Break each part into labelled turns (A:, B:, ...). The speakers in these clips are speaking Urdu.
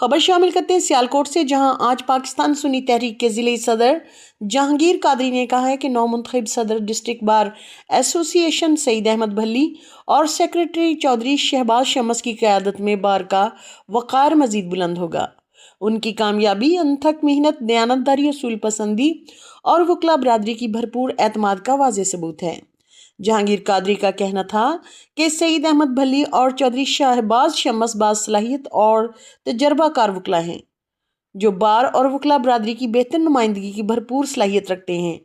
A: خبر شامل کرتے ہیں سیالکوٹ سے، جہاں آج پاکستان سنی تحریک کے ضلعی صدر جہانگیر قادری نے کہا ہے کہ نو منتخب صدر ڈسٹرکٹ بار ایسوسی ایشن سعید احمد بھلی اور سیکرٹری چودھری شہباز شمس کی قیادت میں بار کا وقار مزید بلند ہوگا۔ ان کی کامیابی انتھک محنت، دیانتداری، اصول پسندی اور وکلا برادری کی بھرپور اعتماد کا واضح ثبوت ہے۔ جہانگیر قادری کا کہنا تھا کہ سعید احمد بھلی اور چودھری شہباز شمس باصلاحیت اور تجربہ کار وکلا ہیں، جو بار اور وکلا برادری کی بہتر نمائندگی کی بھرپور صلاحیت رکھتے ہیں۔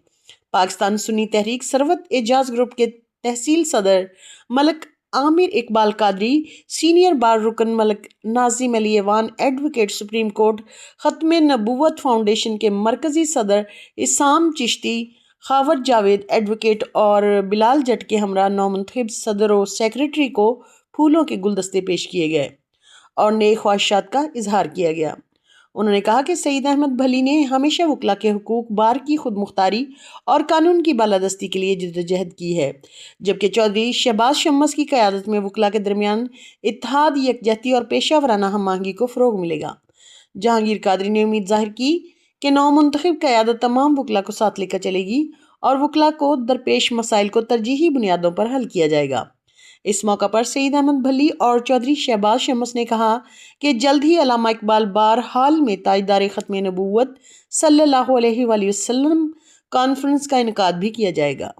A: پاکستان سنی تحریک ثروت اعجاز گروپ کے تحصیل صدر ملک عامر اقبال قادری، سینئر بار رکن ملک ناظم علی ایوان، ایڈوکیٹ سپریم کورٹ ختم نبوت فاؤنڈیشن کے مرکزی صدر اسام چشتی، خاوت جاوید ایڈوکیٹ اور بلال جٹ کے ہمراہ نو منتخب صدر و سیکرٹری کو پھولوں کے گلدستے پیش کیے گئے اور نیک خواہشات کا اظہار کیا گیا۔ انہوں نے کہا کہ سعید احمد بھلی نے ہمیشہ وکلا کے حقوق، بار کی خود مختاری اور قانون کی بالادستی کے لیے جدوجہد کی ہے، جبکہ چودھری شہباز شمس کی قیادت میں وکلا کے درمیان اتحاد، یکجہتی اور پیشہ ورانہ ہم آہنگی کو فروغ ملے گا۔ جہانگیر قادری نے امید ظاہر کی کہ نو منتخب قیادت تمام وکلا کو ساتھ لے کر چلے گی اور وکلا کو درپیش مسائل کو ترجیحی بنیادوں پر حل کیا جائے گا۔ اس موقع پر سعید احمد بھلی اور چودھری شہباز شمس نے کہا کہ جلد ہی علامہ اقبال بار ہال میں تاجدار ختم نبوت صلی اللہ علیہ وآلہ وسلم کانفرنس کا انعقاد بھی کیا جائے گا۔